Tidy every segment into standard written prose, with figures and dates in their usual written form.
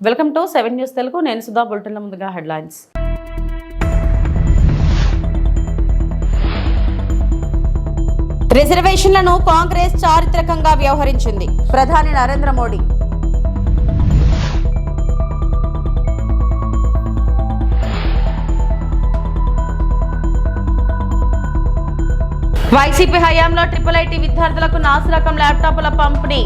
Welcome to 7 news Telugu. నేను సుధా. బులెటిన్ల ముందుగా headlines. రిజర్వేషన్లను కాంగ్రెస్ చారిత్రకంగా వ్యవహరించింది. ప్రధాని నరేంద్ర మోడీ. వైసీపీ హయాంలో IIIT విద్యార్థులకు నాసిరకం ల్యాప్టాప్ల పంపిణీ.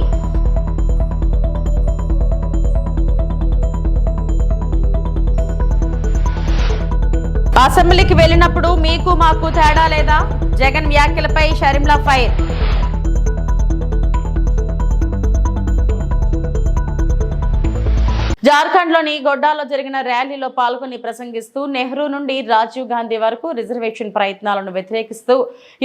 అసెంబ్లీకి వెళ్లినప్పుడు మీకు మాకు తేడా లేదా? జగన్ వ్యాఖ్యలపై షర్మిలా ఫైర్. జార్ఖండ్లోని గొడ్డాలో జరిగిన ర్యాలీలో పాల్గొని ప్రసంగిస్తూ నెహ్రూ నుండి రాజీవ్ గాంధీ వరకు రిజర్వేషన్ ప్రయత్నాలను వ్యతిరేకిస్తూ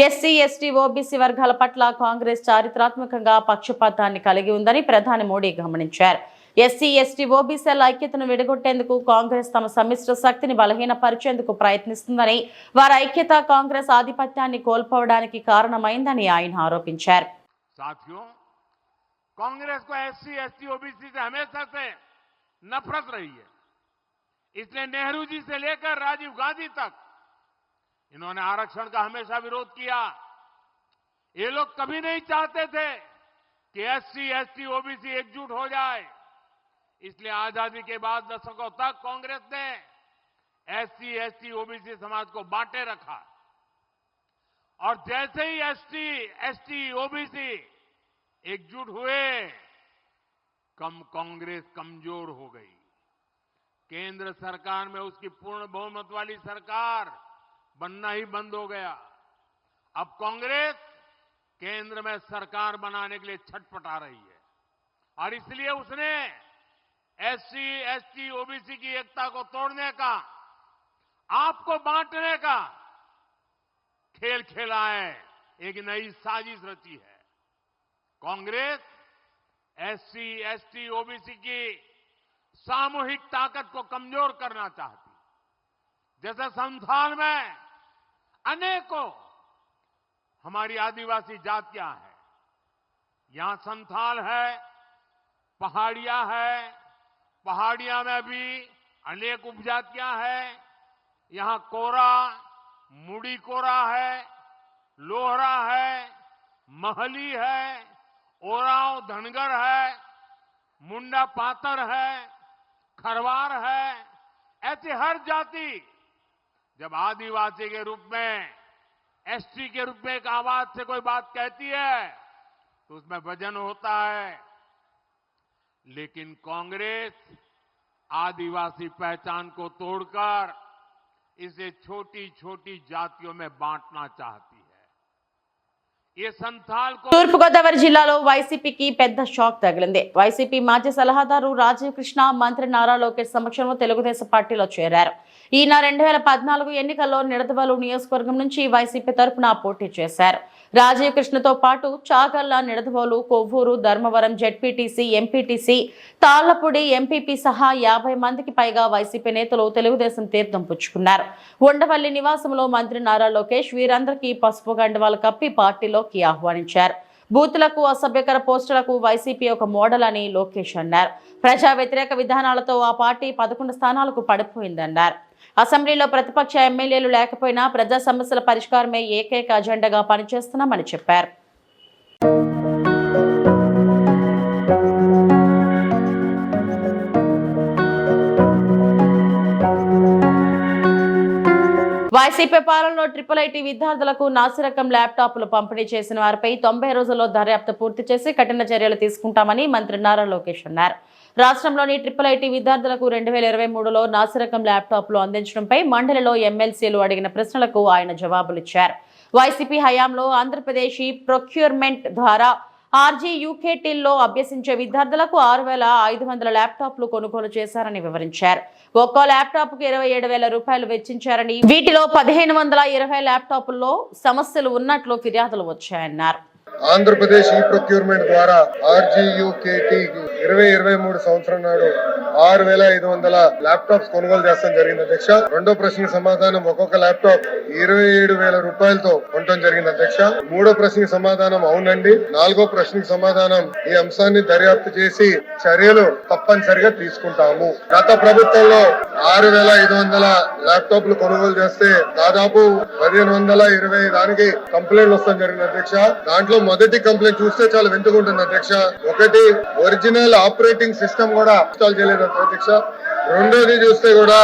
ఎస్సీ, ఎస్టీ, ఓబీసీ వర్గాల పట్ల కాంగ్రెస్ చారిత్రాత్మకంగా పక్షపాతాన్ని కలిగి ఉందని ప్రధాని మోడీ గమనించారు. ఎస్సీ, ఎస్టీ, ఓబీసీల ఐక్యతను విడగొట్టేందుకు కాంగ్రెస్ తమ సమిష్టి శక్తిని బలహీనపరిచేందుకు ప్రయత్నిస్తుందని, వారి ఐక్యత కాంగ్రెస్ ఆధిపత్యాన్ని కోల్పోవడానికి కారణమైందని ఆయన ఆరోపించారు. कांग्रेस को एससी, एसटी, ओबीसी से हमेशा से नफरत रही है. इसलिए नेहरू जी से लेकर राजीव गांधी तक इन्होंने आरक्षण का हमेशा विरोध किया. ये लोग कभी नहीं चाहते थे कि एससी, एसटी, ओबीसी एकजुट हो जाए. इसलिए आजादी के बाद दशकों तक कांग्रेस ने एससी, एसटी, ओबीसी समाज को बांटे रखा. और जैसे ही एसटी, एसटी, ओबीसी एकजुट हुए, कांग्रेस कमजोर हो गई. केंद्र सरकार में उसकी पूर्ण बहुमत वाली सरकार बनना ही बंद हो गया. अब कांग्रेस केंद्र में सरकार बनाने के लिए छटपटा रही है और इसलिए उसने एससी, एसटी, ओबीसी की एकता को तोड़ने का, आपको बांटने का खेल खेला है. एक नई साजिश रची है. कांग्रेस एससी, एसटी, ओबीसी की सामूहिक ताकत को कमजोर करना चाहती. जैसे संथाल में अनेकों हमारी आदिवासी जातियां हैं. यहां संथाल है, पहाड़िया है, पहाड़िया में भी अनेक उपजातियां हैं. यहां कोरा, मुड़ी कोरा है, लोहरा है, महली है, ओराव धनगर है, मुंडा पातर है, खरवार है. ऐसी हर जाति जब आदिवासी के रूप में, एसटी के रूप में एक आवाज से कोई बात कहती है तो उसमें वजन होता है. लेकिन कांग्रेस आदिवासी पहचान को तोड़कर इसे छोटी छोटी जातियों में बांटना चाहती है. ये संथाल को తూర్పుగోదావరి జిల్లాలో వైసీపీకి పెద్ద షాక్ తగిలింది. వైసీపీ మాజీ సలహాదారు రాజీవ్ కృష్ణ మంత్రి నారా లోకేష్ సమక్షంలో తెలుగుదేశం పార్టీలో చేరారు. ఈయన 2014 ఎన్నికల్లో నిడదవోలు నియోజకవర్గం నుంచి వైసీపీ తరఫున పోటీ చేశారు. రాజీవ్ కృష్ణతో పాటు Chagallu, Nidadavolu, Kovvur, Dharmavaram ZPTC, MPTC, Tallapudi MPP సహా 50 మందికి పైగా వైసీపీ నేతలు తెలుగుదేశం తీర్థం పుచ్చుకున్నారు. ఉండవల్లి నివాసంలో మంత్రి నారా లోకేష్ వీరందరికీ పసుపు గండవాలు కప్పి పార్టీలోకి ఆహ్వానించారు. బూతులకు, అసభ్యకర పోస్టులకు వైసీపీ ఒక మోడల్ అని లోకేష్ అన్నారు. ప్రజా వ్యతిరేక విధానాలతో ఆ పార్టీ 11 స్థానాలకు పడిపోయిందన్నారు. అసెంబ్లీలో ప్రతిపక్ష ఎమ్మెల్యేలు లేకపోయినా ప్రజా సమస్యల పరిష్కారమే ఏకైక అజెండాగా పనిచేస్తున్నామని చెప్పారు. వైసీపీ పాలనలో IIIT విద్యార్థులకు నాసిరకం ల్యాప్టాప్లు పంపిణీ చేసిన వారిపై 90 రోజుల్లో దర్యాప్తు పూర్తి చేసి కఠిన చర్యలు తీసుకుంటామని మంత్రి నారా లోకేష్ అన్నారు. రాష్ట్రంలోని IIIT విద్యార్థులకు 2023లో నాసిరకం ల్యాప్టాప్లు అందించడంపై మండలిలో ఎమ్మెల్సీలు అడిగిన ప్రశ్నలకు ఆయన జవాబులిచ్చారు. వైసీపీ హయాంలో ఆంధ్రప్రదేశ్ ప్రొక్యూర్మెంట్ ద్వారా RGUKTలో అభ్యసించే విద్యార్థులకు 6,500 ల్యాప్టాప్లు కొనుగోలు చేశారని వివరించారు. ఒక్కో ల్యాప్టాప్కు 27,000 రూపాయలు వెచ్చించారని, వీటిలో 1,520 ల్యాప్టాప్ల్లో సమస్యలు ఉన్నట్లు ఫిర్యాదులు వచ్చాయన్నారు. ఆంధ్రప్రదేశ్ ఈ ప్రొక్యూర్మెంట్ ద్వారా RGUKT 2023 సంవత్సరం నాడు 6,500 ల్యాప్టాప్స్ కొనుగోలు చేస్తాం జరిగింది అధ్యక్ష. రెండో ప్రశ్నకు సమాధానం ఒక్కొక్క ల్యాప్టాప్ 27,000 రూపాయలతో కొనడం జరిగింది అధ్యక్ష. మూడో ప్రశ్నకు సమాధానం అవునండి. నాలుగో ప్రశ్నకు సమాధానం ఈ అంశాన్ని దర్యాప్తు చేసి చర్యలు తప్పనిసరిగా తీసుకుంటాము. గత ప్రభుత్వంలో 6,500 ల్యాప్టాప్లు కొనుగోలు చేస్తే దాదాపు 1,120 దానికి కంప్లైంట్లు వస్తాం జరిగింది అధ్యక్ష. దాంట్లో మొదటి కంప్లైంట్ చూస్తే చాలా వింటుకుంటుంది అధ్యక్ష. ఒకటి, ఒరిజినల్ ఆపరేటింగ్ సిస్టమ్ కూడా ఇన్స్టాల్ చేయలేదు అధ్యక్ష. రెండోది చూస్తే కూడా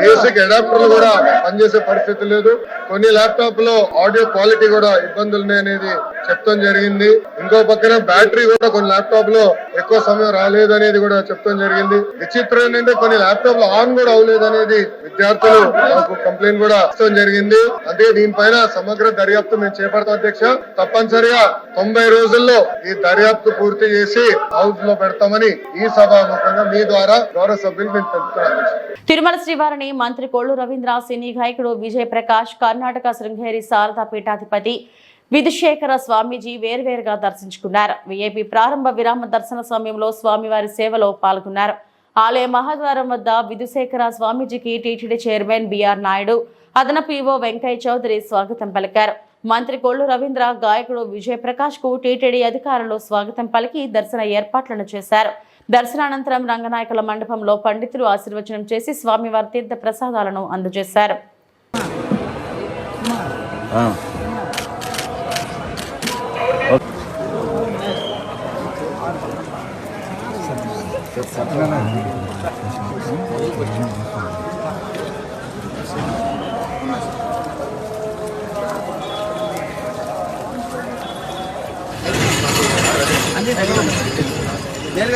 బేసిక్ అడాప్టర్లు కూడా పనిచేసే పరిస్థితి లేదు. కొన్ని ల్యాప్టాప్ లో ఆడియో క్వాలిటీ కూడా ఇబ్బందులు ఉన్నాయనేది చెప్తాం జరిగింది. ఇంకో పక్కన బ్యాటరీ కూడా కొన్ని ల్యాప్టాప్ లో ఎక్కువ సమయం రాలేదు అనేది కూడా చెప్తాం జరిగింది. విచిత్రం ఏంటంటే కొన్ని ల్యాప్టాప్ లో ఆన్ కూడా అవ్వలేదు అనేది విద్యార్థులు మాకు కంప్లైంట్ కూడా ఇస్తాం జరిగింది. అందుకే దీనిపైన సమగ్ర దర్యాప్తు మేము చేపడతాం అధ్యక్ష. తప్పనిసరిగా 90 రోజుల్లో ఈ దర్యాప్తు పూర్తి చేసి హౌస్ లో పెడతామని ఈ సభాముఖంగా మీ ద్వారా గౌరవ సభ్యులు మేము తెలుపుతున్నాం. తిరుమల శ్రీవారిని మంత్రి కొల్లు రవీంద్ర, సినీ గాయకుడు విజయ్ ప్రకాష్, కర్ణాటక శృంగేరి శారదా పీఠాధిపతి విధుశేఖర స్వామీజీ వేర్వేరుగా దర్శించుకున్నారు. విఐపి ప్రారంభ విరామ దర్శన సమయంలో స్వామివారి సేవలో పాల్గొన్నారు. ఆలయ మహాద్వారం వద్ద విధుశేఖర స్వామీజీకి టీటీడీ చైర్మన్ బిఆర్ నాయుడు, అదనపు ఈవో వెంకయ్య చౌదరి స్వాగతం పలికారు. మంత్రి కొల్లు రవీంద్ర, గాయకుడు విజయ్ ప్రకాష్ కు టీటీడీ అధికారులు స్వాగతం పలికి దర్శన ఏర్పాట్లను చేశారు. దర్శనానంతరం రంగనాయకుల మండపంలో పండితులు ఆశీర్వచనం చేసి స్వామివారి తీర్థ ప్రసాదాలను అందజేశారు.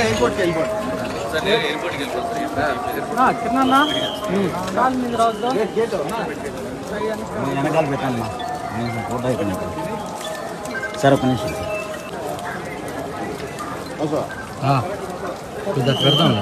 ఎయిర్పోర్ట్కి వెళ్ళిపోండి సార్. ఎయిర్పోర్ట్కి వెనకాల పెట్టాను ఫోటో అయిపోయినా సార్. ఒక నిమిషం పెడతాం.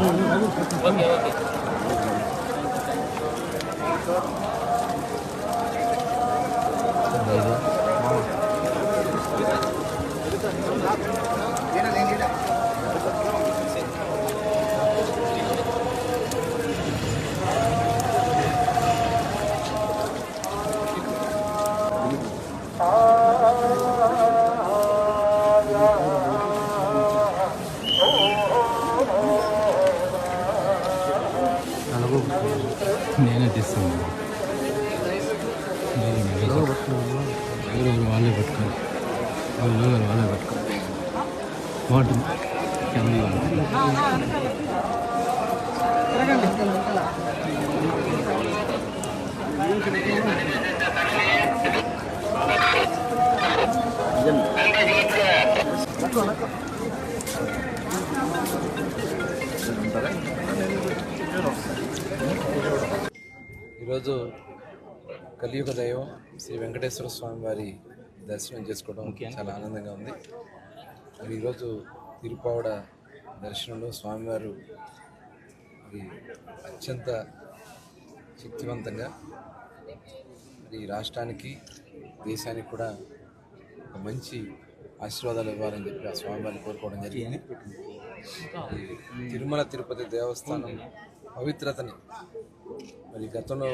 నేనే తీస్తాను. వాళ్ళే పెట్టుకోవాలి, వాళ్ళే పెట్టుకోవాలి. వాటి ఈరోజు కలియుగ దైవం శ్రీ వెంకటేశ్వర స్వామి వారి దర్శనం చేసుకోవడం చాలా ఆనందంగా ఉంది. మరి ఈరోజు తిరుపావడ దర్శనంలో స్వామివారు మరి అత్యంత శక్తివంతంగా మరి రాష్ట్రానికి, దేశానికి కూడా ఒక మంచి ఆశీర్వాదాలు ఇవ్వాలని చెప్పి ఆ స్వామివారిని కోరుకోవడం జరిగింది. తిరుమల తిరుపతి దేవస్థానం పవిత్రతని మరి గతంలో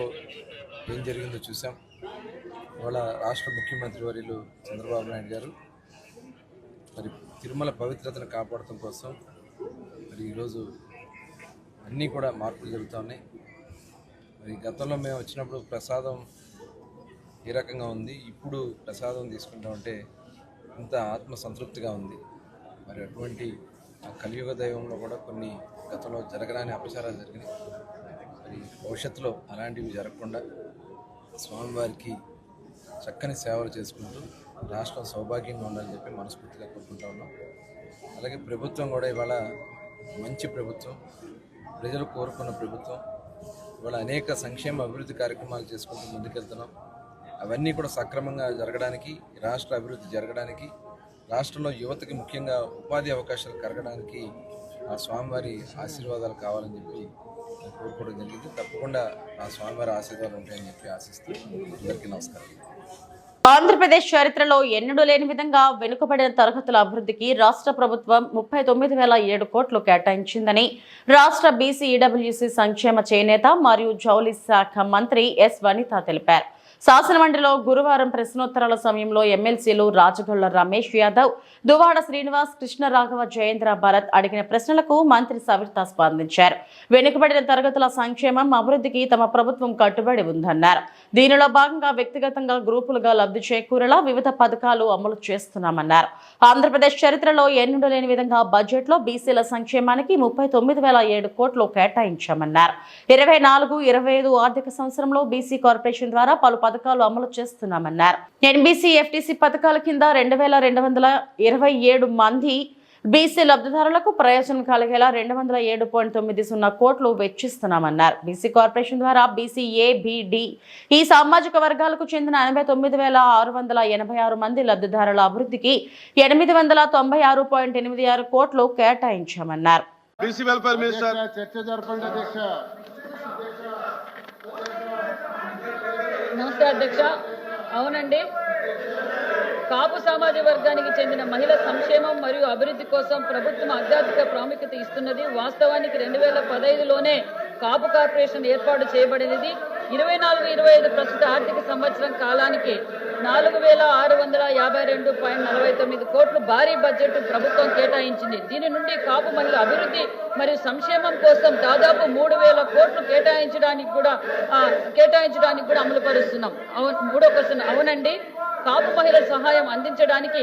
ఏం జరిగిందో చూసాం. ఇవాళ రాష్ట్ర ముఖ్యమంత్రి వర్యులు చంద్రబాబు నాయుడు గారు మరి తిరుమల పవిత్రతను కాపాడటం కోసం మరి ఈరోజు అన్నీ కూడా మార్పులు జరుగుతూ ఉన్నాయి. మరి గతంలో మేము వచ్చినప్పుడు ప్రసాదం ఏ రకంగా ఉంది, ఇప్పుడు ప్రసాదం తీసుకుంటా ఉంటే ఇంత ఆత్మ సంతృప్తిగా ఉంది. మరి అటువంటి కలియుగ దైవంలో కూడా కొన్ని గతంలో జరగరాని అపచారాలు జరిగినాయి. మరి భవిష్యత్తులో అలాంటివి జరగకుండా స్వామివారికి చక్కని సేవలు చేసుకుంటూ రాష్ట్రం సౌభాగ్యంగా ఉండాలని చెప్పి మనస్ఫూర్తిగా కోరుకుంటా ఉన్నాం. అలాగే ప్రభుత్వం కూడా ఇవాళ మంచి ప్రభుత్వం, ప్రజలు కోరుకున్న ప్రభుత్వం. ఇవాళ అనేక సంక్షేమ అభివృద్ధి కార్యక్రమాలు చేసుకుంటూ ముందుకెళ్తున్నాం. అవన్నీ కూడా సక్రమంగా జరగడానికి, రాష్ట్ర అభివృద్ధి జరగడానికి, రాష్ట్రంలో యువతకి ముఖ్యంగా ఉపాధి అవకాశాలు కలగడానికి ఆ స్వామివారి ఆశీర్వాదాలు కావాలని చెప్పి కోరుకోవడం జరిగింది. తప్పకుండా ఆ స్వామివారి ఆశీర్వాదాలు ఉంటాయని చెప్పి ఆశిస్తూ అందరికీ నమస్కారం. ఆంధ్రప్రదేశ్ చరిత్రలో ఎన్నడూ లేని విధంగా వెనుకబడిన తరగతుల అభివృద్ధికి రాష్ట్ర ప్రభుత్వం 39,007 కోట్లు కేటాయించిందని రాష్ట్ర బీసీ ఈడబ్ల్యూసీ సంక్షేమ చేనేత మరియు జౌళి శాఖ మంత్రి ఎస్ వనిత తెలిపారు. శాసనమండలిలో గురువారం ప్రశ్నోత్తరాల సమయంలో ఎమ్మెల్సీలు రాజగొల్ల రమేష్ యాదవ్, దువాడ శ్రీనివాస్, కృష్ణరాఘవ, జయేంద్ర భరత్ అడిగిన ప్రశ్నలకు మంత్రి సవిత స్పందించారు. వెనుకబడిన తరగతుల సంక్షేమం అభివృద్ధికి తమ ప్రభుత్వం కట్టుబడి ఉందన్నారు. దీనిలో భాగంగా వ్యక్తిగతంగా గ్రూపులుగా లబ్ధి చేకూరేలా వివిధ పథకాలు అమలు చేస్తున్నామన్నారు. ఆంధ్రప్రదేశ్ చరిత్రలో ఎన్నడూ లేని విధంగా బడ్జెట్లో బీసీల సంక్షేమానికి 39,007 కోట్లు కేటాయించామన్నారు. 24-25 ఆర్థిక సంవత్సరంలో బీసీ కార్పొరేషన్ ద్వారా పలు పథకాలు అమలు చేస్తున్నామన్నారు. ఎన్బీసీ ఎఫ్టీసీ పథకాల కింద 2,227 మంది బీసీ లబ్ధిదారులకు ప్రయోజనం కలిగేలా 207.90 కోట్లు వెచ్చిస్తున్నామన్నారు. బీసీ కార్పొరేషన్ ద్వారా బీసీ ఏ, బి, డి ఈ సామాజిక వర్గాలకు చెందిన 89,686 మంది లబ్ధిదారుల అభివృద్ధికి 896.86 కోట్లు కేటాయించామన్నారు. బీసీ వెల్ఫేర్ మినిస్టర్ చర్చ జరపండి అధ్యక్ష. నమస్తే అధ్యక్ష. అవునండి, కాపు సామాజిక వర్గానికి చెందిన మహిళా సంక్షేమం మరియు అభివృద్ధి కోసం ప్రభుత్వం అత్యధిక ప్రాముఖ్యత ఇస్తున్నది. వాస్తవానికి 2015లోనే కాపు కార్పొరేషన్ ఏర్పాటు చేయబడినది. 24-25 ప్రస్తుత ఆర్థిక సంవత్సరం కాలానికి 4,652.49 కోట్లు భారీ బడ్జెట్ ప్రభుత్వం కేటాయించింది. దీని నుండి కాపు మహిళల అభివృద్ధి మరియు సంక్షేమం కోసం దాదాపు 3,000 కోట్లు కేటాయించడానికి కూడా అమలు పరుస్తున్నాం. మూడో క్వశ్చన్, అవునండి, కాపు మహిళల సహాయం అందించడానికి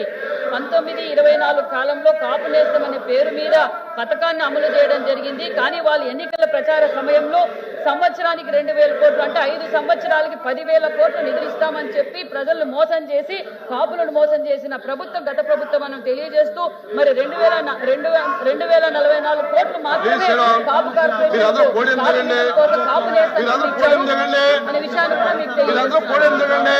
19-24 కాలంలో కాపు నేస్తం అనే పేరు మీద పథకాన్ని అమలు చేయడం జరిగింది. కానీ వాళ్ళు ఎన్నికల ప్రచార సమయంలో సంవత్సరానికి 2,000 కోట్లు అంటే 5 సంవత్సరాలకి 10,000 కోట్లు నిధులిస్తామని చెప్పి ప్రజలను మోసం చేసి కాపులను మోసం చేసిన ప్రభుత్వం గత ప్రభుత్వం మనం తెలియజేస్తూ మరి 2,044 కోట్లు మాత్రమే కాపు కార్పొరేషన్ కాపు నేస్తం అనే విషయాన్ని కూడా మీకు తెలియజేస్తున్నాను.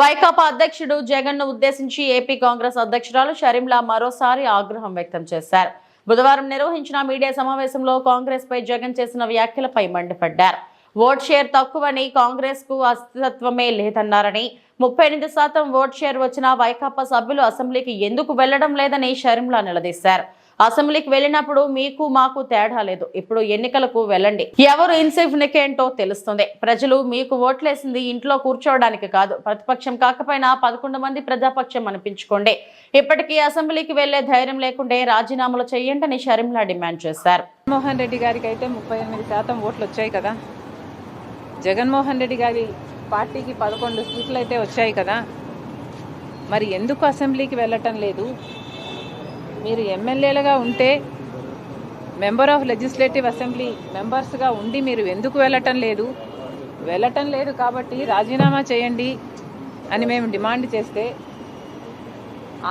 వైకాపా అధ్యక్షుడు జగన్ ను ఉద్దేశించి ఏపీ కాంగ్రెస్ అధ్యక్షురాలు షర్మిలా మరోసారి ఆగ్రహం వ్యక్తం చేశారు. బుధవారం నిర్వహించిన మీడియా సమావేశంలో కాంగ్రెస్ పై జగన్ చేసిన వ్యాఖ్యలపై మండిపడ్డారు. ఓట్ షేర్ తక్కువని, కాంగ్రెస్ కు అస్తిత్వమే లేదన్నారని, 38% ఓట్ షేర్ వచ్చిన వైకాపా సభ్యులు అసెంబ్లీకి ఎందుకు వెళ్లడం లేదని షర్మిలా నిలదీశారు. అసెంబ్లీకి వెళ్ళినప్పుడు మీకు మాకు తేడా లేదు. ఇప్పుడు ఎన్నికలకు వెళ్ళండి, ఎవరు ఇన్సిగ్నిఫికెంట్ ఏంటో తెలుస్తుంది. ప్రజలు మీకు ఓట్లేసింది ఇంట్లో కూర్చోవడానికి కాదు. ప్రతిపక్షం కాకపోయినా 11 మంది ప్రజాపక్షం అనిపించుకోండి. ఇప్పటికీ అసెంబ్లీకి వెళ్లే ధైర్యం లేకుంటే రాజీనామాలు చేయండి అని షర్మిలా డిమాండ్ చేశారు. జగన్మోహన్ రెడ్డి గారికి అయితే 38% ఓట్లు వచ్చాయి కదా. జగన్మోహన్ రెడ్డి గారి పార్టీకి 11 సీట్లు అయితే వచ్చాయి కదా. మరి ఎందుకు అసెంబ్లీకి వెళ్ళటం లేదు? మీరు ఎమ్మెల్యేలుగా ఉంటే మెంబర్ ఆఫ్ లెజిస్లేటివ్ అసెంబ్లీ మెంబర్స్గా ఉండి మీరు ఎందుకు వెళ్ళటం లేదు కాబట్టి రాజీనామా చేయండి అని మేము డిమాండ్ చేస్తే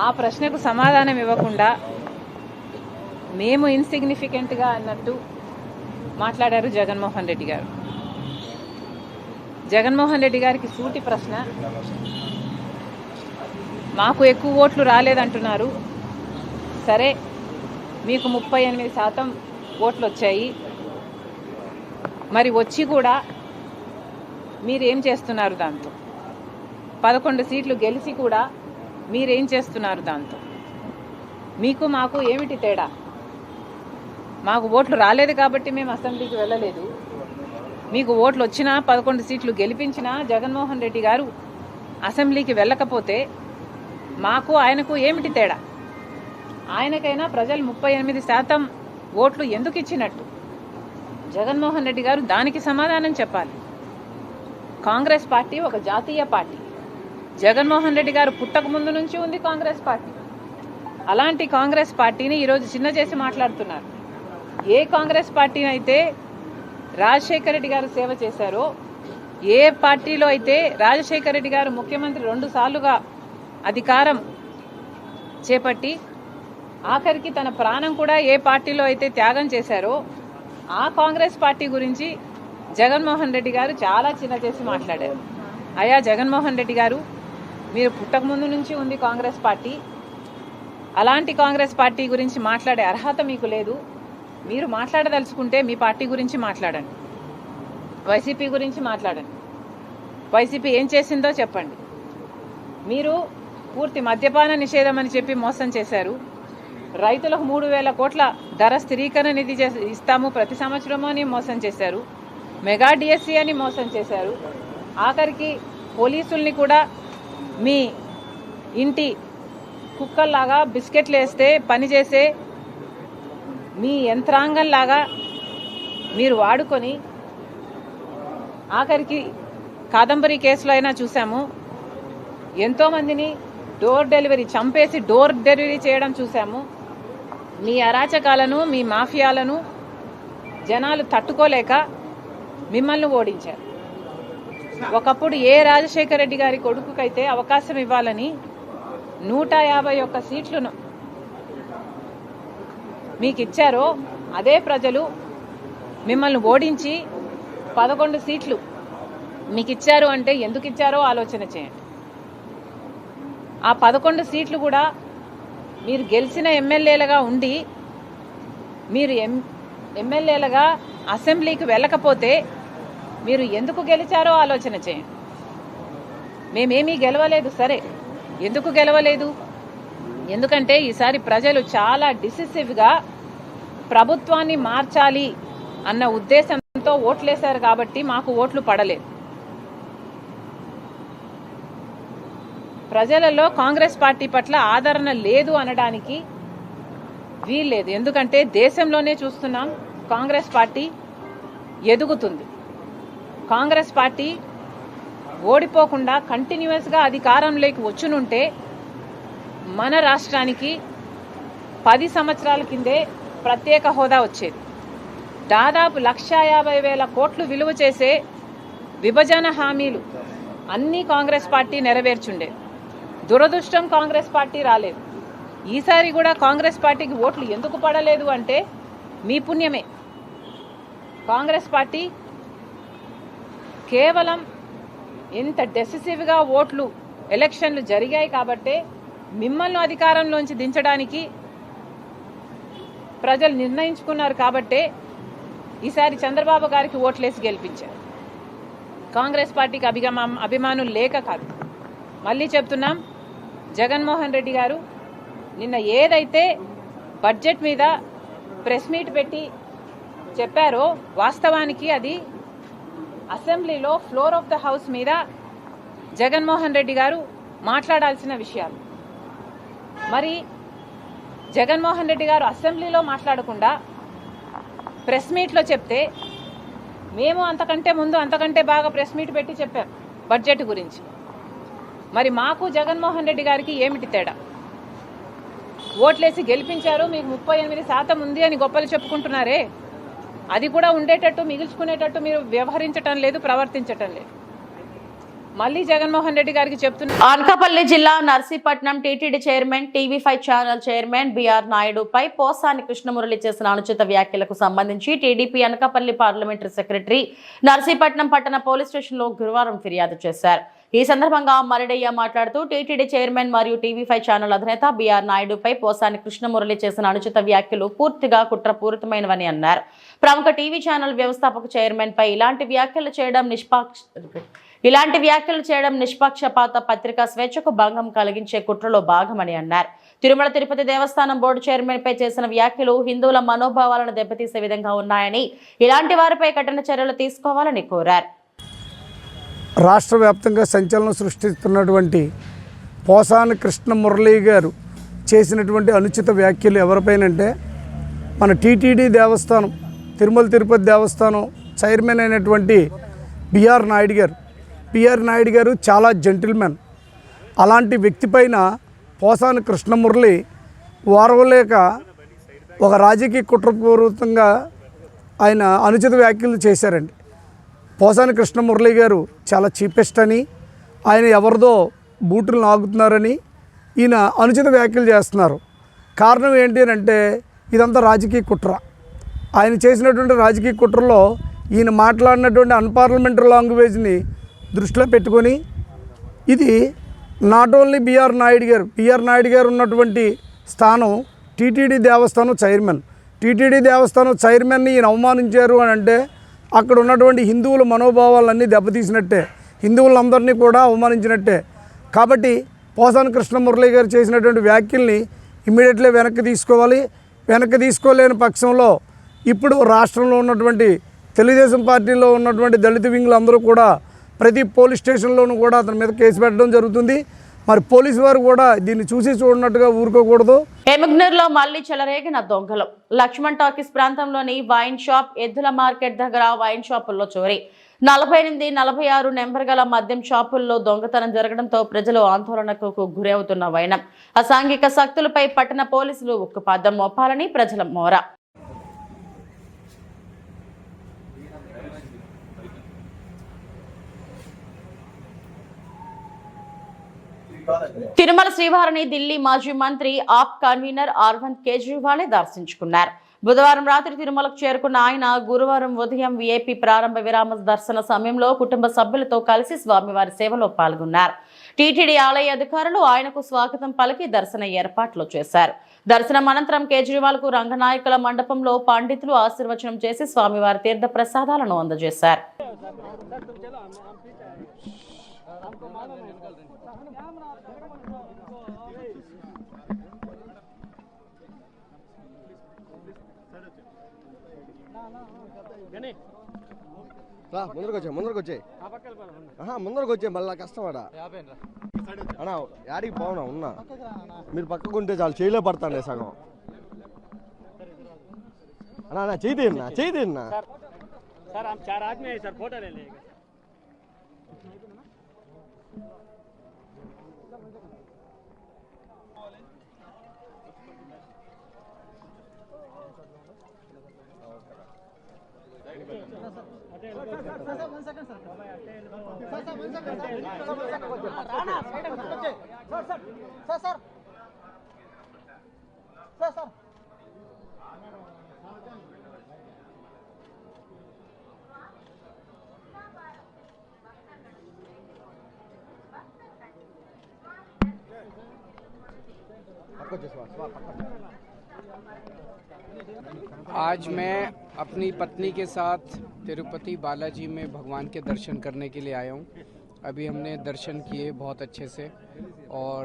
ఆ ప్రశ్నకు సమాధానం ఇవ్వకుండా మేము ఇన్సిగ్నిఫికెంట్గా అన్నట్టు మాట్లాడారు జగన్మోహన్ రెడ్డి గారు. జగన్మోహన్ రెడ్డి గారికి సూటి ప్రశ్న, మాకు ఎక్కువ ఓట్లు రాలేదంటున్నారు. సరే, మీకు 38% ఓట్లు వచ్చాయి. మరి వచ్చి కూడా మీరేం చేస్తున్నారు దాంతో? 11 సీట్లు గెలిచి కూడా మీరేం చేస్తున్నారు దాంతో? మీకు మాకు ఏమిటి తేడా? మాకు ఓట్లు రాలేదు కాబట్టి మేము అసెంబ్లీకి వెళ్ళలేదు. మీకు ఓట్లు వచ్చినా 11 సీట్లు గెలిపించినా జగన్మోహన్ రెడ్డి గారు అసెంబ్లీకి వెళ్ళకపోతే మాకు ఆయనకు ఏమిటి తేడా? ఆయనకైనా ప్రజలు 38% ఓట్లు ఎందుకు ఇచ్చినట్టు జగన్మోహన్ రెడ్డి గారు దానికి సమాధానం చెప్పాలి. కాంగ్రెస్ పార్టీ ఒక జాతీయ పార్టీ. జగన్మోహన్ రెడ్డి గారు పుట్టక ముందు నుంచి ఉంది కాంగ్రెస్ పార్టీ. అలాంటి కాంగ్రెస్ పార్టీని ఈరోజు చిన్న చేసి మాట్లాడుతున్నారు. ఏ కాంగ్రెస్ పార్టీని అయితే రాజశేఖర రెడ్డి గారు సేవ చేశారో, ఏ పార్టీలో అయితే రాజశేఖర రెడ్డి గారు ముఖ్యమంత్రి 2 సార్లుగా అధికారం చేపట్టి ఆఖరికి తన ప్రాణం కూడా ఏ పార్టీలో అయితే త్యాగం చేశారో ఆ కాంగ్రెస్ పార్టీ గురించి జగన్మోహన్ రెడ్డి గారు చాలా చిన్న చేసి మాట్లాడారు. అయ్యా జగన్మోహన్ రెడ్డి గారు, మీరు పుట్టకముందు నుంచి ఉంది కాంగ్రెస్ పార్టీ. అలాంటి కాంగ్రెస్ పార్టీ గురించి మాట్లాడే అర్హత మీకు లేదు. మీరు మాట్లాడదలుచుకుంటే మీ పార్టీ గురించి మాట్లాడండి, వైసీపీ గురించి మాట్లాడండి. వైసీపీ ఏం చేసిందో చెప్పండి. మీరు పూర్తి మద్యపాన నిషేధం అని చెప్పి మోసం చేశారు. రైతులకు 3,000 కోట్ల ధర స్థిరీకరణ నిధి ఇస్తాము ప్రతి సంవత్సరము అని మోసం చేశారు. మెగా డిఎస్సి అని మోసం చేశారు. ఆఖరికి పోలీసుల్ని కూడా మీ ఇంటి కుక్కల్లాగా బిస్కెట్లు వేస్తే పనిచేసే మీ యంత్రాంగంలాగా మీరు వాడుకొని ఆఖరికి కాదంబరి కేసులో అయినా చూసాము, ఎంతోమందిని డోర్ డెలివరీ చంపేసి డోర్ డెలివరీ చేయడం చూసాము. మీ అరాచకాలను మీ మాఫియాలను జనాలు తట్టుకోలేక మిమ్మల్ని ఓడించారు. ఒకప్పుడు ఏ రాజశేఖర రెడ్డి గారి కొడుకుకైతే అవకాశం ఇవ్వాలని 151 సీట్లను మీకు ఇచ్చారో అదే ప్రజలు మిమ్మల్ని ఓడించి 11 సీట్లు మీకు ఇచ్చారు అంటే ఎందుకు ఇచ్చారో ఆలోచన చేయండి. ఆ 11 సీట్లు కూడా మీరు గెలిచిన ఎమ్మెల్యేలుగా ఉండి మీరు ఎమ్మెల్యేలుగా అసెంబ్లీకి వెళ్ళకపోతే మీరు ఎందుకు గెలిచారో ఆలోచన చేయండి. మేమేమీ గెలవలేదు, సరే ఎందుకు గెలవలేదు? ఎందుకంటే ఈసారి ప్రజలు చాలా డిసిసివ్గా ప్రభుత్వాన్ని మార్చాలి అన్న ఉద్దేశంతో ఓట్లేశారు కాబట్టి మాకు ఓట్లు పడలేదు. ప్రజలలో కాంగ్రెస్ పార్టీ పట్ల ఆదరణ లేదు అనడానికి వీల్లేదు. ఎందుకంటే దేశంలోనే చూస్తున్నాం కాంగ్రెస్ పార్టీ ఎదుగుతుంది. కాంగ్రెస్ పార్టీ ఓడిపోకుండా కంటిన్యూస్గా అధికారంలోకి వచ్చునుంటే మన రాష్ట్రానికి 10 సంవత్సరాల కిందే ప్రత్యేక హోదా వచ్చేది. దాదాపు 1,50,000 కోట్లు విలువ చేసే విభజన హామీలు అన్నీ కాంగ్రెస్ పార్టీ నెరవేర్చుండే. దురదృష్టం కాంగ్రెస్ పార్టీ రాలేదు. ఈసారి కూడా కాంగ్రెస్ పార్టీకి ఓట్లు ఎందుకు పడలేదు అంటే మీ పుణ్యమే. కాంగ్రెస్ పార్టీ కేవలం ఇంత డెసిసివ్గా ఓట్లు ఎలక్షన్లు జరిగాయి కాబట్టే మిమ్మల్ని అధికారంలోంచి దించడానికి ప్రజలు నిర్ణయించుకున్నారు కాబట్టే ఈసారి చంద్రబాబు గారికి ఓట్లేసి గెలిపించారు. కాంగ్రెస్ పార్టీకి అభిమానులు లేక కాదు. మళ్ళీ చెప్తున్నాం, జగన్మోహన్ రెడ్డి గారు నిన్న ఏదైతే బడ్జెట్ మీద ప్రెస్ మీట్ పెట్టి చెప్పారో వాస్తవానికి అది అసెంబ్లీలో ఫ్లోర్ ఆఫ్ ద హౌస్ మీద జగన్మోహన్ రెడ్డి గారు మాట్లాడాల్సిన విషయాలు. మరి జగన్మోహన్ రెడ్డి గారు అసెంబ్లీలో మాట్లాడకుండా ప్రెస్ మీట్లో చెప్తే మేము అంతకంటే ముందు అంతకంటే బాగా ప్రెస్ మీట్ పెట్టి చెప్పాం బడ్జెట్ గురించి. మరి మాకు జగన్మోహన్ రెడ్డి గారికి ఏమిటి తేడా? ఓట్లేసి గెలిపించారు, మీకు 38% ఉంది అని గొప్పలు చెప్పుకుంటున్నారే, అది కూడా ఉండేటట్టు మిగిల్చుకునేటట్టు మీరు వ్యవహరించటం లేదు, ప్రవర్తించటం లేదు. మళ్ళీ జగన్మోహన్ రెడ్డి గారికి చెప్తున్నారు. అనకాపల్లి జిల్లా Narsipatnam TTD chairman, TV five channel chairman BR నాయుడుపై పోసాని కృష్ణమురళి చేసిన అనుచిత వ్యాఖ్యలకు సంబంధించి TDP Anakapalli parliamentary secretary Narsipatnam పట్టణ పోలీస్ స్టేషన్లో గురువారం ఫిర్యాదు చేశారు. ఈ సందర్భంగా మరడయ్య మాట్లాడుతూ టీటీడీ చైర్మన్ మరియు టీవీ5 ఛానల్ అధినేత బిఆర్ నాయుడుపై పోసాని కృష్ణమురళి చేసిన అనుచిత వ్యాఖ్యలు పూర్తిగా కుట్రపూరితమైనవని అన్నారు. ప్రముఖ టీవీ ఛానల్ వ్యవస్థాపక చైర్మన్ పై ఇలాంటి వ్యాఖ్యలు చేయడం నిష్పక్షపాత పత్రికా స్వేచ్ఛకు భంగం కలిగించే కుట్రలో భాగమని అన్నారు. తిరుమల తిరుపతి దేవస్థానం బోర్డు చైర్మన్ పై చేసిన వ్యాఖ్యలు హిందువుల మనోభావాలను దెబ్బతీసే విధంగా ఉన్నాయని, ఇలాంటి వారిపై కఠిన చర్యలు తీసుకోవాలని కోరారు. రాష్ట్ర వ్యాప్తంగా సంచలనం సృష్టిస్తున్నటువంటి పోసాని కృష్ణమురళి గారు చేసినటువంటి అనుచిత వ్యాఖ్యలు ఎవరిపైనంటే మన టీటీడీ దేవస్థానం, తిరుమల తిరుపతి దేవస్థానం చైర్మన్ అయినటువంటి బిఆర్ నాయుడు గారు చాలా జెంటిల్మెన్. అలాంటి వ్యక్తి పైన పోసాని కృష్ణమురళి వారవలేక ఒక రాజకీయ కుట్రపూర్వకంగా ఆయన అనుచిత వ్యాఖ్యలు చేశారండి. పోసాని కృష్ణమురళి గారు చాలా చీపెస్ట్ అని, ఆయన ఎవరిదో బూటులు నాగుతున్నారని ఈయన అనుచిత వ్యాఖ్యలు చేస్తున్నారు. కారణం ఏంటి అంటే ఇదంతా రాజకీయ కుట్ర. ఆయన చేసినటువంటి రాజకీయ కుట్రలో ఈయన మాట్లాడినటువంటి అన్పార్లమెంటరీ లాంగ్వేజ్ని దృష్టిలో పెట్టుకొని, ఇది నాట్ ఓన్లీ బిఆర్ నాయుడు గారు ఉన్నటువంటి స్థానం టీటీడీ దేవస్థానం చైర్మన్ని ఈయన అవమానించారు అని అంటే అక్కడ ఉన్నటువంటి హిందువుల మనోభావాలన్నీ దెబ్బతీసినట్టే, హిందువులందరినీ కూడా అవమానించినట్టే. కాబట్టి పోసాని కృష్ణమురళి గారు చేసినటువంటి వ్యాఖ్యల్ని ఇమ్మీడియట్లీ వెనక్కి తీసుకోవాలి. వెనక్కి తీసుకోలేని పక్షంలో ఇప్పుడు రాష్ట్రంలో ఉన్నటువంటి తెలుగుదేశం పార్టీలో ఉన్నటువంటి దళిత వింగులు అందరూ కూడా ప్రతి పోలీస్ స్టేషన్లోనూ కూడా అతని మీద కేసు పెట్టడం జరుగుతుంది. మరి పోలీసు వారు కూడా దీన్ని చూసి చూడనట్టుగా ఊరుకోకూడదు. ఎమ్మిగ్నూరులో మళ్లీ చెలరేగిన దొంగలు. లక్ష్మణ్ టాకీస్ ప్రాంతంలోని వైన్ షాప్, ఎద్దుల మార్కెట్ దగ్గర వైన్ షాపుల్లో చోరీ. 48, 46 నెంబర్ గల మద్యం షాపుల్లో దొంగతనం జరగడంతో ప్రజలు ఆందోళనకు గురవుతున్న వైనం. అసాంఘిక శక్తులపై పట్టణ పోలీసులు ఉక్కుపాదం మోపాలని ప్రజల మోర. తిరుమల శ్రీవారిని ఢిల్లీ మాజీ మంత్రి ఆప్ కన్వీనర్ అరవింద్ కేజ్రీవాల్ దర్శించుకున్నారు. బుధవారం రాత్రి తిరుమలకు చేరుకున్న ఆయన గురువారం ఉదయం వీఐపీ ప్రారంభ విరామ దర్శన సమయంలో కుటుంబ సభ్యులతో కలిసి స్వామివారి సేవలో పాల్గొన్నారు. టీటీడీ ఆలయ అధికారులు ఆయనకు స్వాగతం పలికి దర్శన ఏర్పాట్లు చేశారు. దర్శనం అనంతరం కేజ్రీవాల్ కు రంగనాయకుల మండపంలో పండితులు ఆశీర్వచనం చేసి స్వామివారి తీర్థ ప్రసాదాలను అందజేశారు. ముందరకు వచ్చే మళ్ళీ కష్టపడా అన్నా యాడికి పోనా ఉన్నా మీరు పక్కకుంటే చాలు చేయలే పడతాండే సగం అన్నా చేయి आज मैं अपनी पत्नी के साथ तिरुपति बालाजी में भगवान के दर्शन करने के लिए आया हूँ। अभी हमने दर्शन किए बहुत अच्छे से और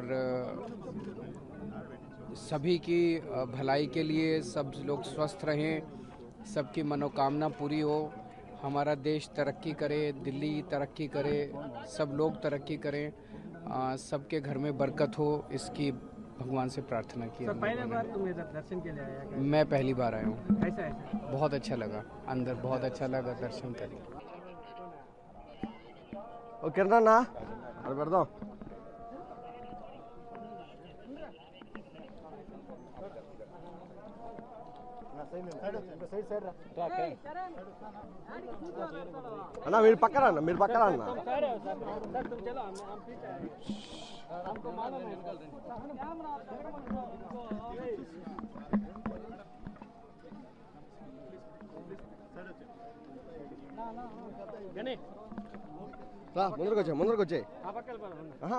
सभी की भलाई के लिए सब लोग स्वस्थ रहें, सबकी मनोकामना पूरी हो, हमारा देश तरक्की करे, दिल्ली तरक्की करे, सब लोग तरक्की करें, सबके घर में बरकत हो, इसकी भगवान से प्रार्थना की। पहले बार तुम इधर दर्शन के लिए आया क्या? मैं पहली बार आया हूँ। ऐसा बहुत अच्छा लगा, अंदर बहुत अच्छा लगा दर्शन करके। किरणा अरे పెడదాం అన్నా మీరు పక్కన అన్న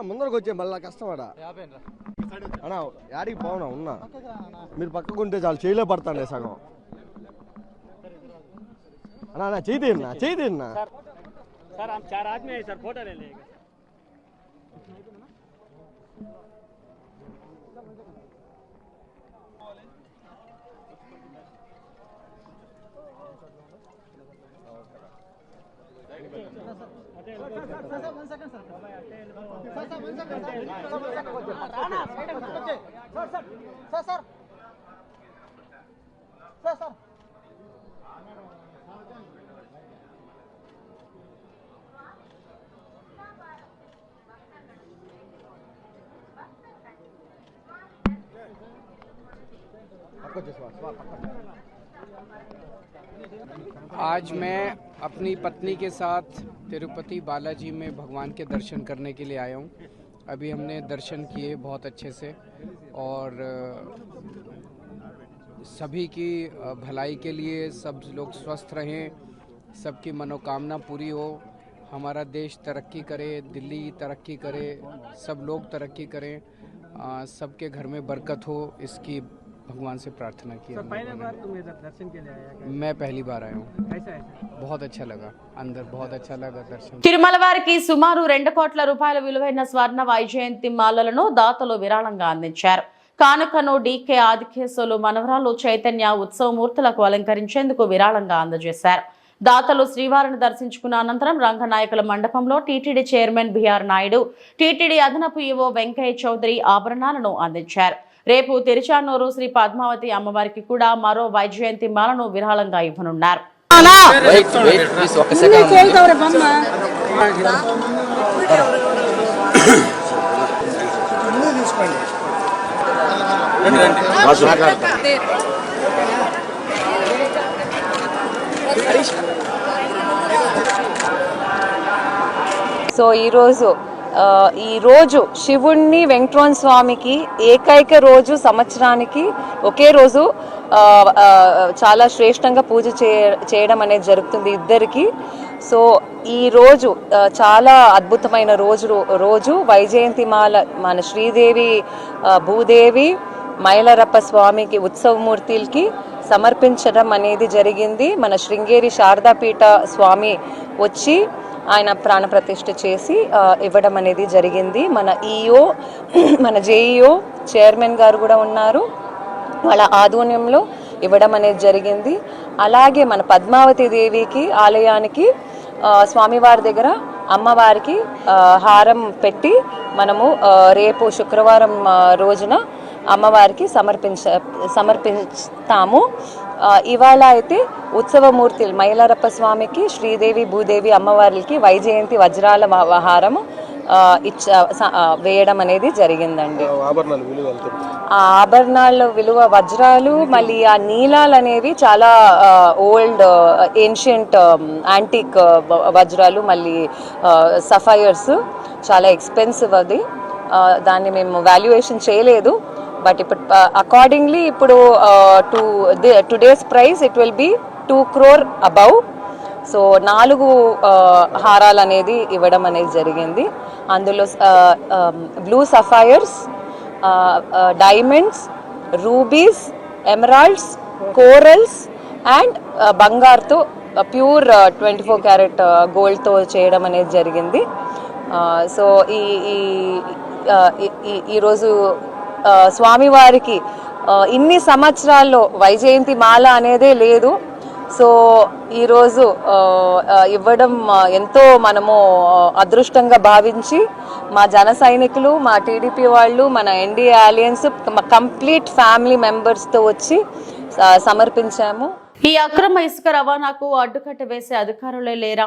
ముందరకు వచ్చే మళ్ళీ కష్టపడా అన్నా యాడికి పోనా ఉన్నా మీరు పక్కకుంటే చాలు చేయలే పడతాండే సగం అన్నా చేయి सर हम 4 आदमी हैं सर, फोटो ले लेंगे। आज मैं अपनी पत्नी के साथ तिरुपति बालाजी में भगवान के दर्शन करने के लिए आया हूँ। अभी हमने दर्शन किए बहुत अच्छे से और सभी की भलाई के लिए सब लोग स्वस्थ रहें, सबकी मनोकामना पूरी हो, हमारा देश तरक्की करे, दिल्ली तरक्की करे, सब लोग तरक्की करें, सबके घर में बरकत हो, इसकी भगवान से प्रार्थना की। पहले बार तुम इधर दर्शन के लिए आया? मैं पहली बार आया हूँ। कैसा है? बहुत अच्छा लगा, अंदर बहुत अच्छा लगा दर्शन। తిరుమల వారికి సుమారు 2 కోట్ల రూపాయల విలువైన స్వర్ణ వైజయంతి మాలలను దాతలు విరాళంగా అందించారు. కానుకను డీకే ఆదికేశవులు మనవరాలు చైతన్య ఉత్సవమూర్తులకు అలంకరించేందుకు విరాళంగా అందజేశారు. దాతలు శ్రీవారిని దర్శించుకున్న అనంతరం రంగనాయకుల మండపంలో టీటీడీ చైర్మన్ బిఆర్ నాయుడు, టీటీడీ అదనపు ఈవో వెంకయ్య చౌదరి ఆభరణాలను అందించారు. రేపు తిరుచానూరు శ్రీ పద్మావతి అమ్మవారికి కూడా మరో వైజయంతి మాలను విరాళంగా ఇవ్వనున్నారు. సో ఈరోజు శివుణ్ణి వెంకటరమణ స్వామికి ఏకైక రోజు, సంవత్సరానికి ఒకే రోజు చాలా శ్రేష్టంగా పూజ చేయడం అనేది జరుగుతుంది ఇద్దరికి. సో ఈ రోజు చాలా అద్భుతమైన రోజు వైజయంతి మాల మన శ్రీదేవి భూదేవి మైలరప్ప స్వామికి ఉత్సవమూర్తికి సమర్పించడం అనేది జరిగింది. మన శృంగేరి శారదాపీఠ స్వామి వచ్చి ఆయన ప్రాణప్రతిష్ఠ చేసి ఇవ్వడం అనేది జరిగింది. మన ఈఓ, మన జేఈఓ చైర్మన్ గారు కూడా ఉన్నారు, వాళ్ళ ఆధ్వర్యంలో ఇవ్వడం అనేది జరిగింది. అలాగే మన పద్మావతి దేవికి ఆలయానికి స్వామివారి దగ్గర అమ్మవారికి హారం పెట్టి మనము రేపు శుక్రవారం రోజున అమ్మవారికి సమర్పిస్తాము. ఇవాళ అయితే ఉత్సవమూర్తులు మైలారప్ప స్వామికి, శ్రీదేవి భూదేవి అమ్మవారికి వైజయంతి వజ్రాల హారము వేయడం అనేది జరిగిందండి. ఆ ఆభరణాల విలువ వజ్రాలు, మళ్ళీ ఆ నీలాలు అనేవి చాలా ఓల్డ్ ఏన్షియంట్ యాంటిక్ వజ్రాలు, మళ్ళీ సఫైర్స్ చాలా ఎక్స్పెన్సివ్. అది దాన్ని మేము వాల్యుయేషన్ చేయలేదు. బట్ ఇప్పుడు అకార్డింగ్లీ ఇప్పుడు today's price it will be 2 crore above. So 4 హారాలు అనేది ఇవ్వడం అనేది జరిగింది. అందులో blue sapphires, diamonds, rubies, emeralds, corals and బంగారుతో ప్యూర్ 24 క్యారెట్ గోల్డ్తో చేయడం అనేది జరిగింది. సో ఈరోజు స్వామివారికి ఇన్ని సంవత్సరాల్లో వైజయంతి మాల అనేదే లేదు. సో ఈరోజు ఇవ్వడం ఎంతో మనము అదృష్టంగా భావించి మా జన సైనికులు, మా టీడీపీ వాళ్ళు, మన ఎన్డీఏ అలయన్స్ కంప్లీట్ ఫ్యామిలీ మెంబర్స్తో వచ్చి సమర్పించాము. ఈ అక్రమ ఇసుక రవాణాకు అడ్డుకట్ట వేసే అధికారులే లేరా?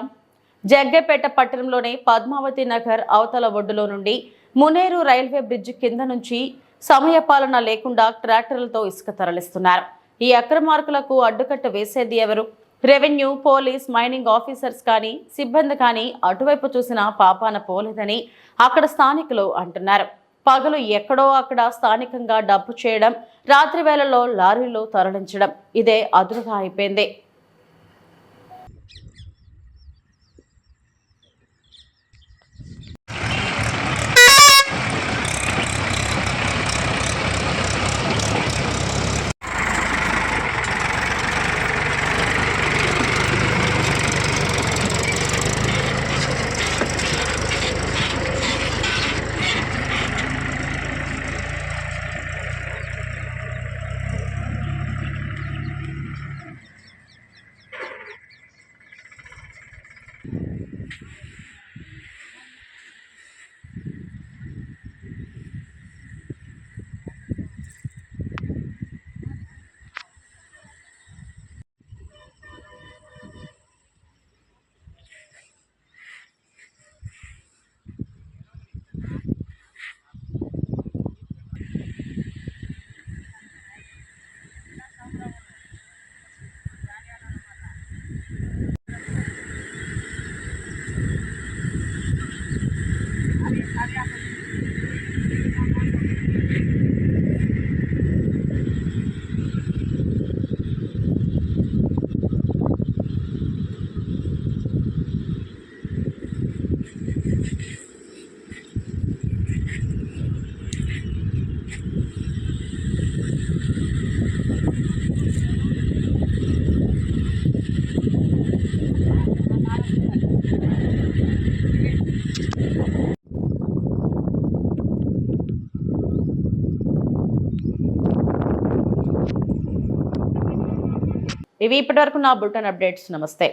జగ్గేపేట పట్టణంలోని పద్మావతి నగర్ అవతల ఒడ్డులో నుండి మునేరు రైల్వే బ్రిడ్జ్ కింద నుంచి సమయపాలన లేకుండా ట్రాక్టర్లతో ఇసుక తరలిస్తున్నారు. ఈ అక్రమార్కులకు అడ్డుకట్ట వేసేది ఎవరు? రెవెన్యూ, పోలీస్, మైనింగ్ ఆఫీసర్స్ కానీ, సిబ్బంది కానీ అటువైపు చూసిన పాపాన పోలేదని అక్కడ స్థానికులు అంటున్నారు. పగలు ఎక్కడో అక్కడ స్థానికంగా డబ్బు చేయడం, రాత్రి వేళల్లో లారీలు తరలించడం ఇదే అదురుగా అయిపోయింది. ఇవి ఇప్పటివరకు నా బులెటిన్ అప్డేట్స్. నమస్తే.